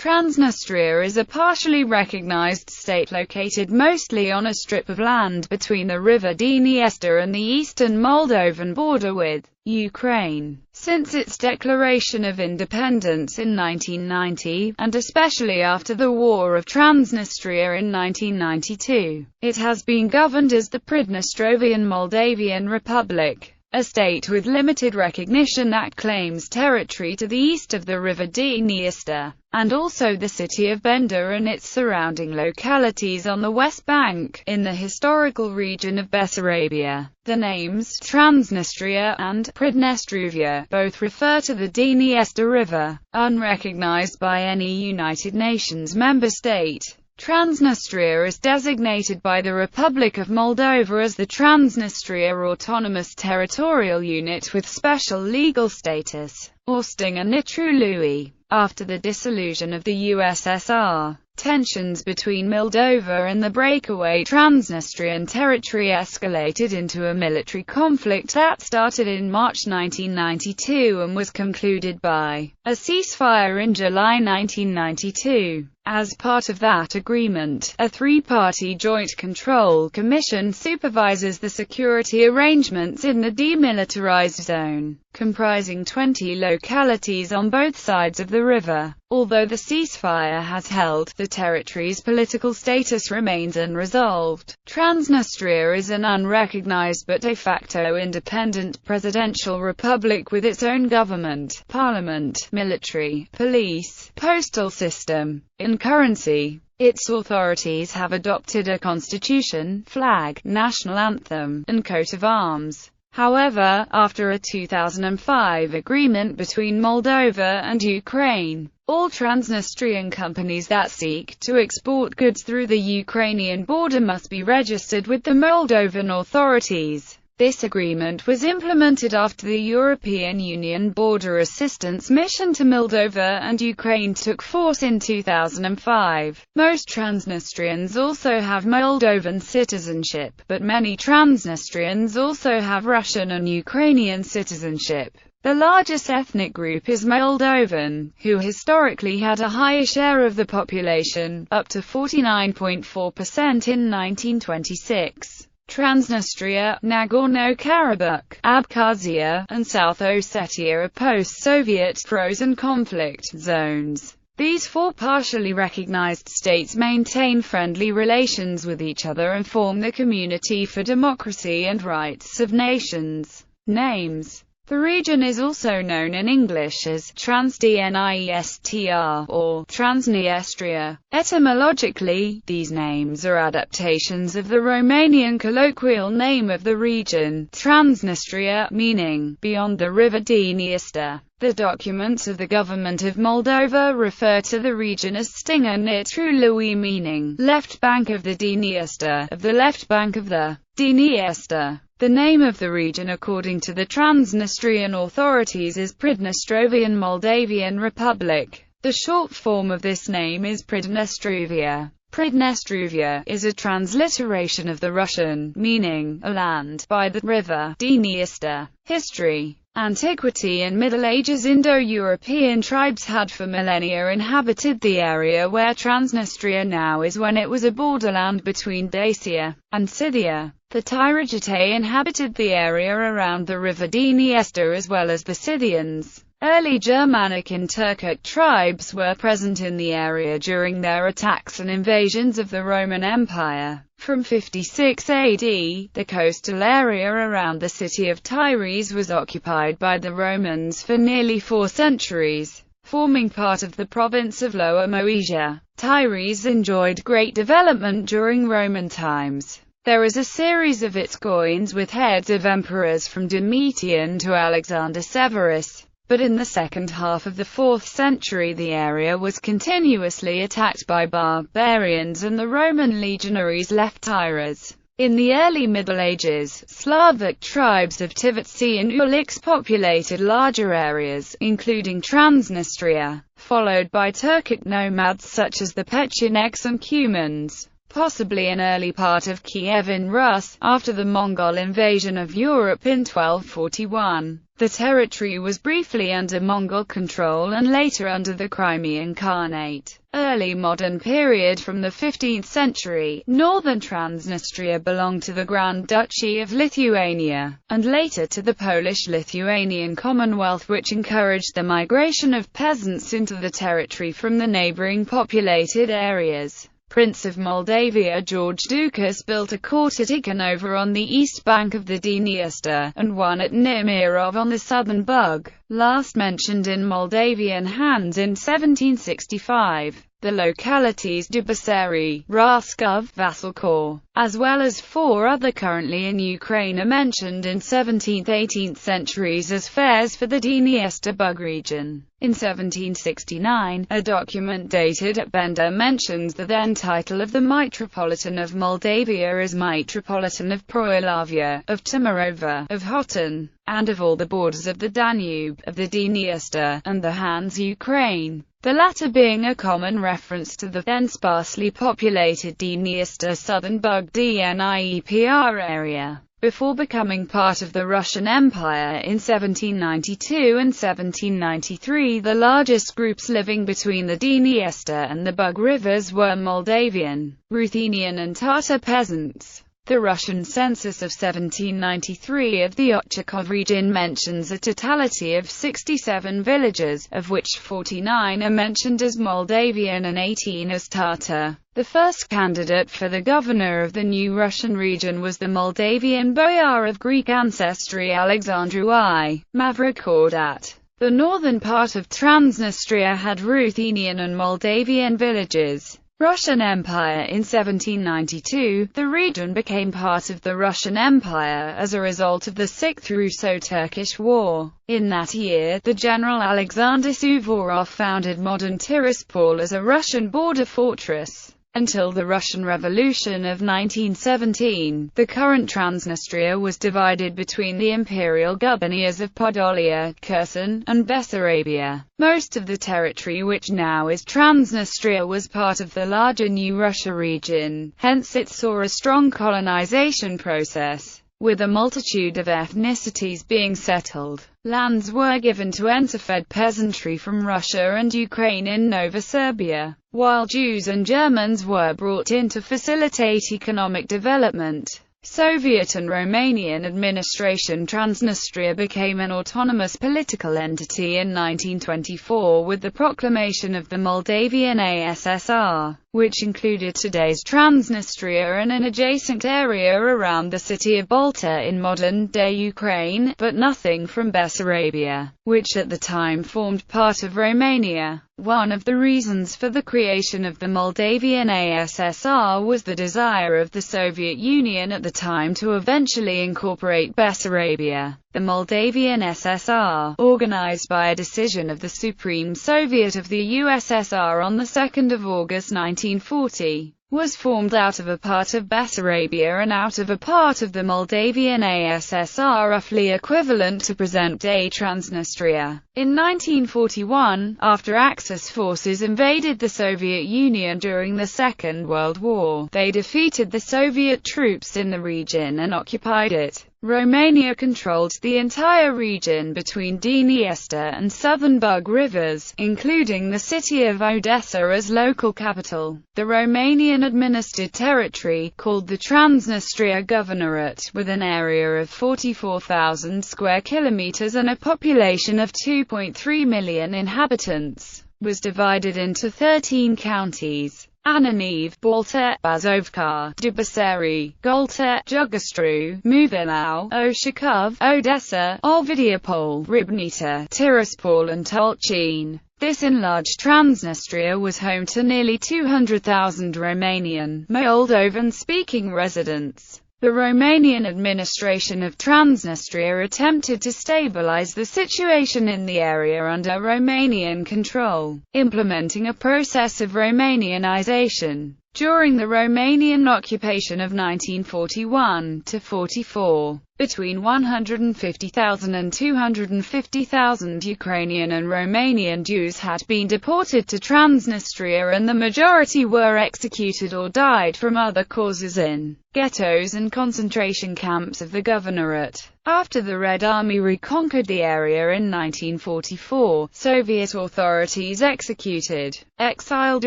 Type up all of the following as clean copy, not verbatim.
Transnistria is a partially recognized state located mostly on a strip of land between the river Dniester and the eastern Moldovan border with Ukraine. Since its declaration of independence in 1990, and especially after the War of Transnistria in 1992, it has been governed as the Pridnestrovian Moldavian Republic, a state with limited recognition that claims territory to the east of the river Dniester, and also the city of Bender and its surrounding localities on the west bank, in the historical region of Bessarabia. The names Transnistria and Pridnestrovia both refer to the Dniester River, unrecognized by any United Nations member state. Transnistria is designated by the Republic of Moldova as the Transnistria Autonomous Territorial Unit with special legal status, or Stânga-Nitriului. After the dissolution of the USSR, tensions between Moldova and the breakaway Transnistrian territory escalated into a military conflict that started in March 1992 and was concluded by a ceasefire in July 1992. As part of that agreement, a three-party Joint Control Commission supervises the security arrangements in the demilitarized zone, comprising 20 localities on both sides of the river. Although the ceasefire has held, the territory's political status remains unresolved. Transnistria is an unrecognized but de facto independent presidential republic with its own government, parliament, military, police, postal system, and currency. Its authorities have adopted a constitution, flag, national anthem, and coat of arms. However, after a 2005 agreement between Moldova and Ukraine, all Transnistrian companies that seek to export goods through the Ukrainian border must be registered with the Moldovan authorities. This agreement was implemented after the European Union Border Assistance Mission to Moldova and Ukraine took force in 2005. Most Transnistrians also have Moldovan citizenship, but many Transnistrians also have Russian and Ukrainian citizenship. The largest ethnic group is Moldovan, who historically had a higher share of the population, up to 49.4% in 1926. Transnistria, Nagorno-Karabakh, Abkhazia, and South Ossetia are post-Soviet frozen conflict zones. These four partially recognized states maintain friendly relations with each other and form the Community for Democracy and Rights of Nations. Names. The region is also known in English as Transnistria or Transnistria. Etymologically, these names are adaptations of the Romanian colloquial name of the region, Transnistria, meaning beyond the river Dniester. The documents of the government of Moldova refer to the region as Stânga-Nitriului, meaning left bank of the Dniester, of the left bank of the Dniester. The name of the region according to the Transnistrian authorities is Pridnestrovian Moldavian Republic. The short form of this name is Pridnestrovia. Pridnestrovia is a transliteration of the Russian, meaning a land by the river Dniester. History. Antiquity and Middle Ages Indo-European tribes had for millennia inhabited the area where Transnistria now is when it was a borderland between Dacia and Scythia. The Tirigitae inhabited the area around the river Dniester as well as the Scythians. Early Germanic and Turkic tribes were present in the area during their attacks and invasions of the Roman Empire. From 56 AD, the coastal area around the city of Tyres was occupied by the Romans for nearly 4 centuries, forming part of the province of Lower Moesia. Tyres enjoyed great development during Roman times. There is a series of its coins with heads of emperors from Domitian to Alexander Severus. But in the second half of the 4th century the area was continuously attacked by barbarians and the Roman legionaries left Tyres. In the early Middle Ages, Slavic tribes of Tivotsi and Uliks populated larger areas, including Transnistria, followed by Turkic nomads such as the Pechenegs and Cumans. possibly an early part of Kievan Rus, after the Mongol invasion of Europe in 1241. The territory was briefly under Mongol control and later under the Crimean Khanate. Early modern period from the 15th century, northern Transnistria belonged to the Grand Duchy of Lithuania, and later to the Polish-Lithuanian Commonwealth, which encouraged the migration of peasants into the territory from the neighboring populated areas. Prince of Moldavia George Dukas built a court at Ikonova on the east bank of the Dniester, and one at Nemirov on the southern Bug, last mentioned in Moldavian hands in 1765. The localities Dubasari, Raskov, Vasilkor, as well as 4 other currently in Ukraine are mentioned in 17th-18th centuries as fairs for the Dniester Bug region. In 1769, a document dated at Bender mentions the then title of the Metropolitan of Moldavia as Metropolitan of Proilavia, of Tomarova, of Hoton, and of all the borders of the Danube, of the Dniester, and the Hanse Ukraine, the latter being a common reference to the then sparsely populated Dniester southern Bug Dniepr area. Before becoming part of the Russian Empire in 1792 and 1793, the largest groups living between the Dniester and the Bug rivers were Moldavian, Ruthenian and Tatar peasants. The Russian census of 1793 of the Ochakov region mentions a totality of 67 villages, of which 49 are mentioned as Moldavian and 18 as Tatar. The first candidate for the governor of the new Russian region was the Moldavian boyar of Greek ancestry Alexandru I. Mavrocordat. The northern part of Transnistria had Ruthenian and Moldavian villages. Russian Empire in 1792, the region became part of the Russian Empire as a result of the Sixth Russo-Turkish War. In that year, the general Alexander Suvorov founded modern Tiraspol as a Russian border fortress. Until the Russian Revolution of 1917, the current Transnistria was divided between the imperial gubernias of Podolia, Kherson, and Bessarabia. Most of the territory which now is Transnistria was part of the larger New Russia region, hence it saw a strong colonization process, with a multitude of ethnicities being settled. Lands were given to enter-fed peasantry from Russia and Ukraine in Nova Serbia, while Jews and Germans were brought in to facilitate economic development. Soviet and Romanian administration. Transnistria became an autonomous political entity in 1924 with the proclamation of the Moldavian ASSR, which included today's Transnistria and an adjacent area around the city of Balta in modern-day Ukraine, but nothing from Bessarabia, which at the time formed part of Romania. One of the reasons for the creation of the Moldavian ASSR was the desire of the Soviet Union at the time to eventually incorporate Bessarabia. The Moldavian SSR, organized by a decision of the Supreme Soviet of the USSR on 2 August 1940, was formed out of a part of Bessarabia and out of a part of the Moldavian ASSR, roughly equivalent to present-day Transnistria. In 1941, after Axis forces invaded the Soviet Union during the Second World War, they defeated the Soviet troops in the region and occupied it. Romania controlled the entire region between Dniester and southern Bug rivers, including the city of Odessa as local capital. The Romanian-administered territory, called the Transnistria Governorate, with an area of 44,000 square kilometers and a population of 2.3 million inhabitants, was divided into 13 counties: Ananiv, Balta, Bazovka, Dubasari, Golta, Jugastru, Muvilau, Oshakov, Odessa, Ovidiopol, Ribnita, Tiraspol and Tolchin. This enlarged Transnistria was home to nearly 200,000 Romanian, Moldovan-speaking residents. The Romanian administration of Transnistria attempted to stabilize the situation in the area under Romanian control, implementing a process of Romanianization. During the Romanian occupation of 1941–44, between 150,000 and 250,000 Ukrainian and Romanian Jews had been deported to Transnistria, and the majority were executed or died from other causes in ghettos and concentration camps of the governorate. After the Red Army reconquered the area in 1944, Soviet authorities executed, exiled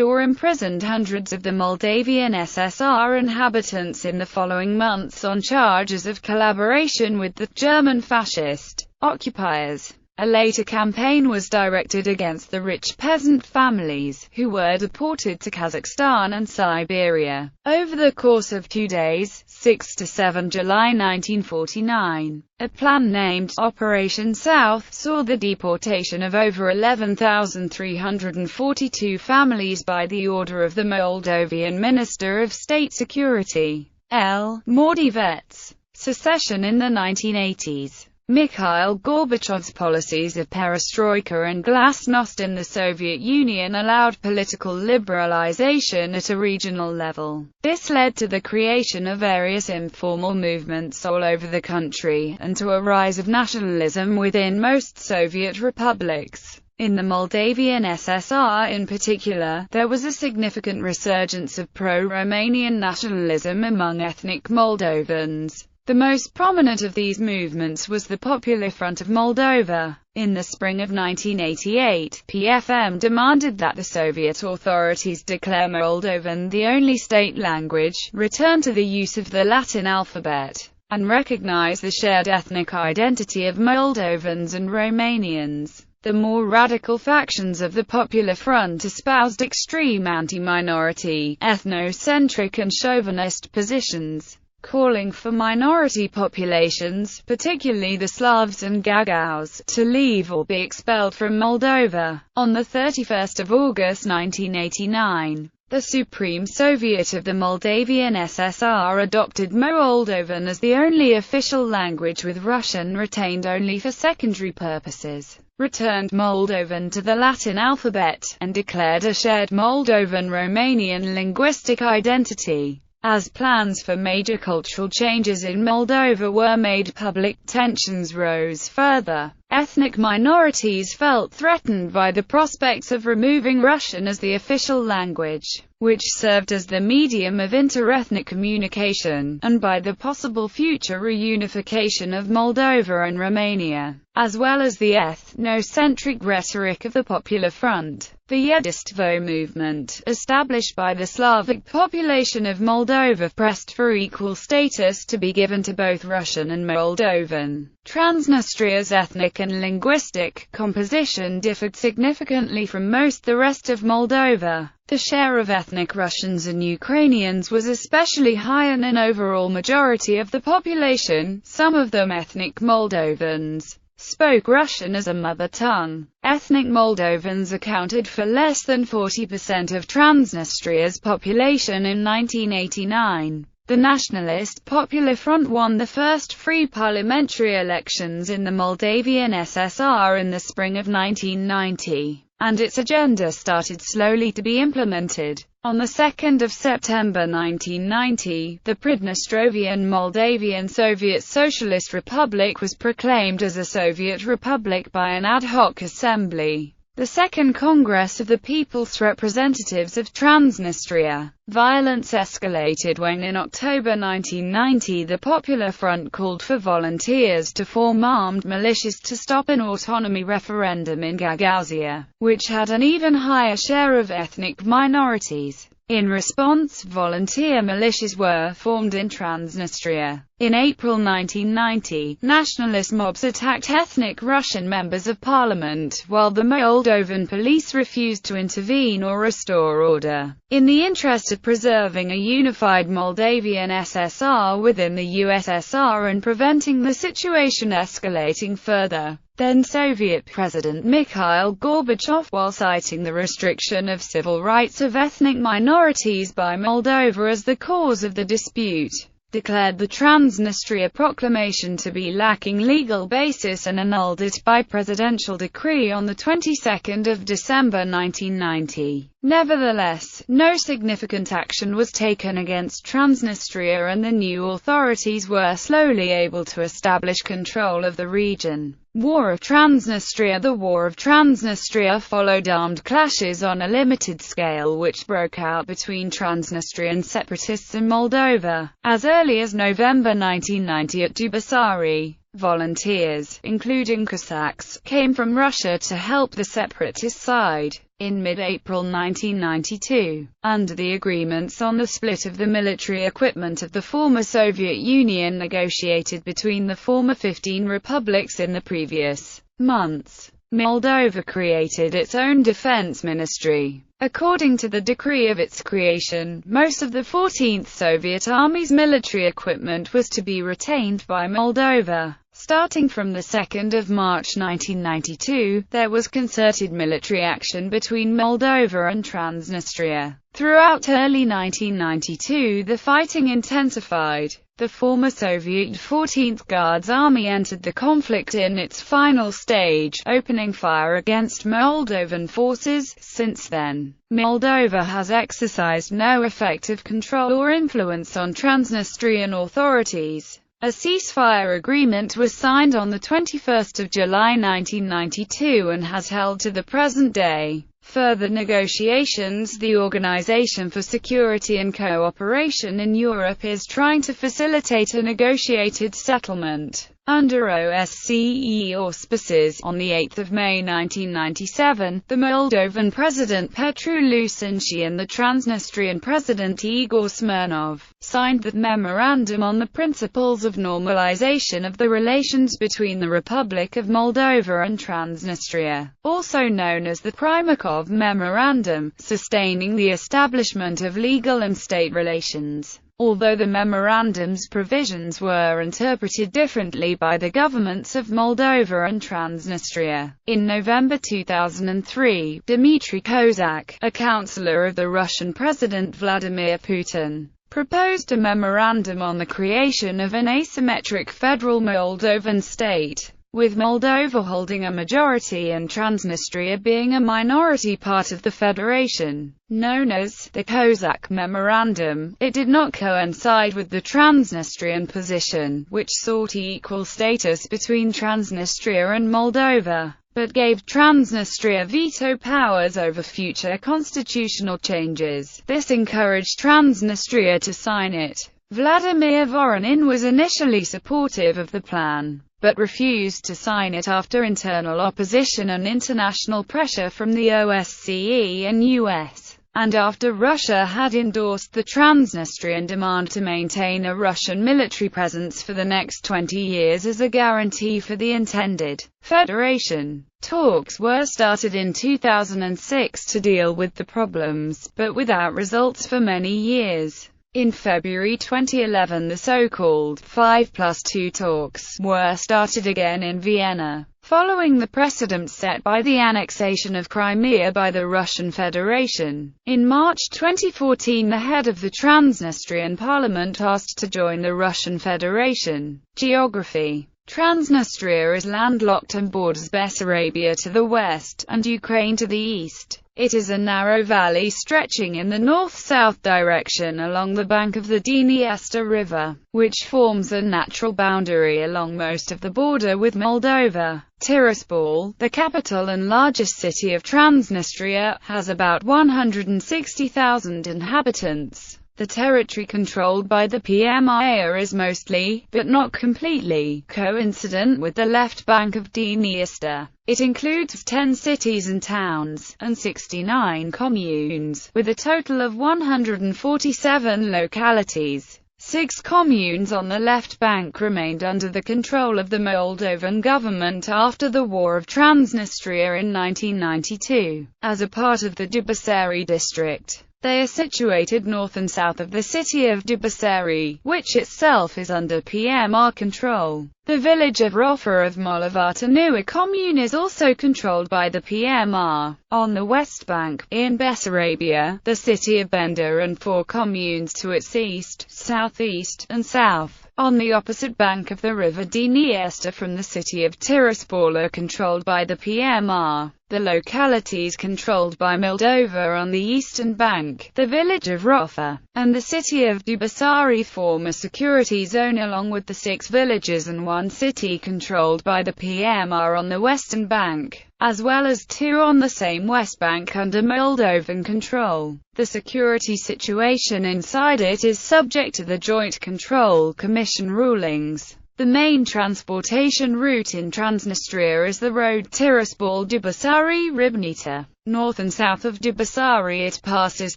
or imprisoned hundreds of the Moldavian SSR inhabitants in the following months on charges of collaboration with the German fascist occupiers. A later campaign was directed against the rich peasant families, who were deported to Kazakhstan and Siberia. Over the course of 2 days, 6–7 July 1949, a plan named Operation South saw the deportation of over 11,342 families by the order of the Moldovan Minister of State Security, L. Mordovets. Secession in the 1980s. Mikhail Gorbachev's policies of perestroika and glasnost in the Soviet Union allowed political liberalization at a regional level. This led to the creation of various informal movements all over the country, and to a rise of nationalism within most Soviet republics. In the Moldavian SSR in particular, there was a significant resurgence of pro-Romanian nationalism among ethnic Moldovans. The most prominent of these movements was the Popular Front of Moldova. In the spring of 1988, PFM demanded that the Soviet authorities declare Moldovan the only state language, return to the use of the Latin alphabet, and recognize the shared ethnic identity of Moldovans and Romanians. The more radical factions of the Popular Front espoused extreme anti-minority, ethnocentric and chauvinist positions, calling for minority populations, particularly the Slavs and Gagauz, to leave or be expelled from Moldova. On 31 August 1989, the Supreme Soviet of the Moldavian SSR adopted Moldovan as the only official language, with Russian retained only for secondary purposes, returned Moldovan to the Latin alphabet, and declared a shared Moldovan-Romanian linguistic identity. As plans for major cultural changes in Moldova were made public, tensions rose further. Ethnic minorities felt threatened by the prospects of removing Russian as the official language, which served as the medium of inter-ethnic communication, and by the possible future reunification of Moldova and Romania, as well as the ethnocentric rhetoric of the Popular Front. The Yedistvo movement, established by the Slavic population of Moldova, pressed for equal status to be given to both Russian and Moldovan. Transnistria's ethnic and linguistic composition differed significantly from most the rest of Moldova. The share of ethnic Russians and Ukrainians was especially high in an overall majority of the population, some of them ethnic Moldovans, spoke Russian as a mother tongue. Ethnic Moldovans accounted for less than 40% of Transnistria's population in 1989. The Nationalist Popular Front won the first free parliamentary elections in the Moldavian SSR in the spring of 1990, and its agenda started slowly to be implemented. On 2 September 1990, the Pridnestrovian Moldavian Soviet Socialist Republic was proclaimed as a Soviet Republic by an ad hoc assembly, the Second Congress of the People's Representatives of Transnistria. Violence escalated when in October 1990 the Popular Front called for volunteers to form armed militias to stop an autonomy referendum in Gagauzia, which had an even higher share of ethnic minorities. In response, volunteer militias were formed in Transnistria. In April 1990, nationalist mobs attacked ethnic Russian members of parliament, while the Moldovan police refused to intervene or restore order. In the interest of preserving a unified Moldavian SSR within the USSR and preventing the situation escalating further, then-Soviet President Mikhail Gorbachev, while citing the restriction of civil rights of ethnic minorities by Moldova as the cause of the dispute, declared the Transnistria Proclamation to be lacking legal basis and annulled it by presidential decree on the 22nd of December 1990. Nevertheless, no significant action was taken against Transnistria, and the new authorities were slowly able to establish control of the region. War of Transnistria. The War of Transnistria followed armed clashes on a limited scale which broke out between Transnistrian separatists in Moldova. As early as November 1990 at Dubasari, volunteers, including Cossacks, came from Russia to help the separatist side. In mid-April 1992, under the agreements on the split of the military equipment of the former Soviet Union negotiated between the former 15 republics in the previous months, Moldova created its own defense ministry. According to the decree of its creation, most of the 14th Soviet Army's military equipment was to be retained by Moldova. Starting from the 2nd of March 1992, there was concerted military action between Moldova and Transnistria. Throughout early 1992, the fighting intensified. The former Soviet 14th Guards Army entered the conflict in its final stage, opening fire against Moldovan forces. Since then, Moldova has exercised no effective control or influence on Transnistrian authorities. A ceasefire agreement was signed on 21 July 1992 and has held to the present day. Further negotiations. The Organization for Security and Cooperation in Europe is trying to facilitate a negotiated settlement under OSCE auspices. On 8 May 1997, the Moldovan President Petru Lucinci and the Transnistrian President Igor Smirnov signed the Memorandum on the Principles of Normalization of the Relations between the Republic of Moldova and Transnistria, also known as the Primakov Memorandum, sustaining the establishment of legal and state relations. Although the memorandum's provisions were interpreted differently by the governments of Moldova and Transnistria, in November 2003, Dmitry Kozak, a counselor of the Russian President Vladimir Putin, proposed a memorandum on the creation of an asymmetric federal Moldovan state, with Moldova holding a majority and Transnistria being a minority part of the federation. Known as the Kozak Memorandum, it did not coincide with the Transnistrian position, which sought equal status between Transnistria and Moldova, but gave Transnistria veto powers over future constitutional changes. This encouraged Transnistria to sign it. Vladimir Voronin was initially supportive of the plan, but refused to sign it after internal opposition and international pressure from the OSCE and US, and after Russia had endorsed the Transnistrian demand to maintain a Russian military presence for the next 20 years as a guarantee for the intended federation. Talks were started in 2006 to deal with the problems, but without results for many years. In February 2011, the so-called 5+2 talks were started again in Vienna, following the precedent set by the annexation of Crimea by the Russian Federation. In March 2014, the head of the Transnistrian parliament asked to join the Russian Federation. Geography. Transnistria is landlocked and borders Bessarabia to the west, and Ukraine to the east. It is a narrow valley stretching in the north-south direction along the bank of the Dniester River, which forms a natural boundary along most of the border with Moldova. Tiraspol, the capital and largest city of Transnistria, has about 160,000 inhabitants. The territory controlled by the PMIA is mostly, but not completely, coincident with the left bank of Dniester. It includes 10 cities and towns, and 69 communes, with a total of 147 localities. 6 communes on the left bank remained under the control of the Moldovan government after the War of Transnistria in 1992, as a part of the Dubasari district. They are situated north and south of the city of Dubasari, which itself is under PMR control. The village of Rofa of Molovatanua commune is also controlled by the PMR. On the west bank, in Bessarabia, the city of Bender and 4 communes to its east, southeast, and south. On the opposite bank of the river Dniester from the city of Tiraspol are controlled by the PMR. The localities controlled by Moldova on the eastern bank, the village of Rofa, and the city of Dubasari form a security zone along with the 6 villages and 1 city controlled by the PMR on the western bank, as well as 2 on the same west bank under Moldovan control. The security situation inside it is subject to the Joint Control Commission rulings. The main transportation route in Transnistria is the road Tiraspol-Dubasari-Ribnita. North and south of Dubasari it passes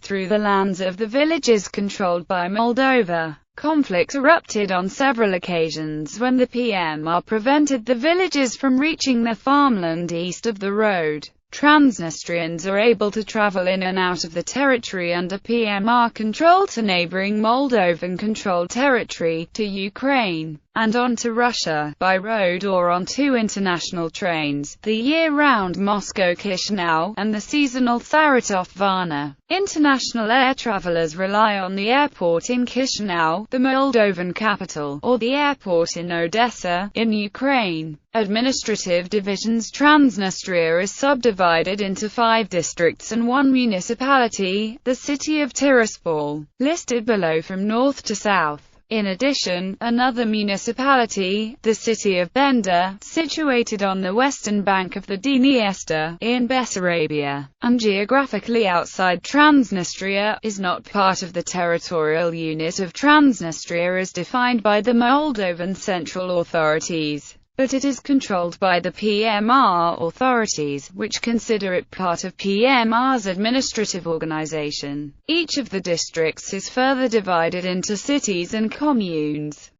through the lands of the villages controlled by Moldova. Conflict erupted on several occasions when the PMR prevented the villages from reaching the farmland east of the road. Transnistrians are able to travel in and out of the territory under PMR control to neighboring Moldovan-controlled territory, to Ukraine, and on to Russia, by road or on 2 international trains, the year-round Moscow-Chisinau, and the seasonal Saratov-Varna. International air travelers rely on the airport in Chisinau, the Moldovan capital, or the airport in Odessa, in Ukraine. Administrative divisions. Transnistria is subdivided into 5 districts and 1 municipality, the city of Tiraspol, listed below from north to south. In addition, another municipality, the city of Bender, situated on the western bank of the Dniester, in Bessarabia, and geographically outside Transnistria, is not part of the territorial unit of Transnistria as defined by the Moldovan central authorities, but it is controlled by the PMR authorities, which consider it part of PMR's administrative organization. Each of the districts is further divided into cities and communes.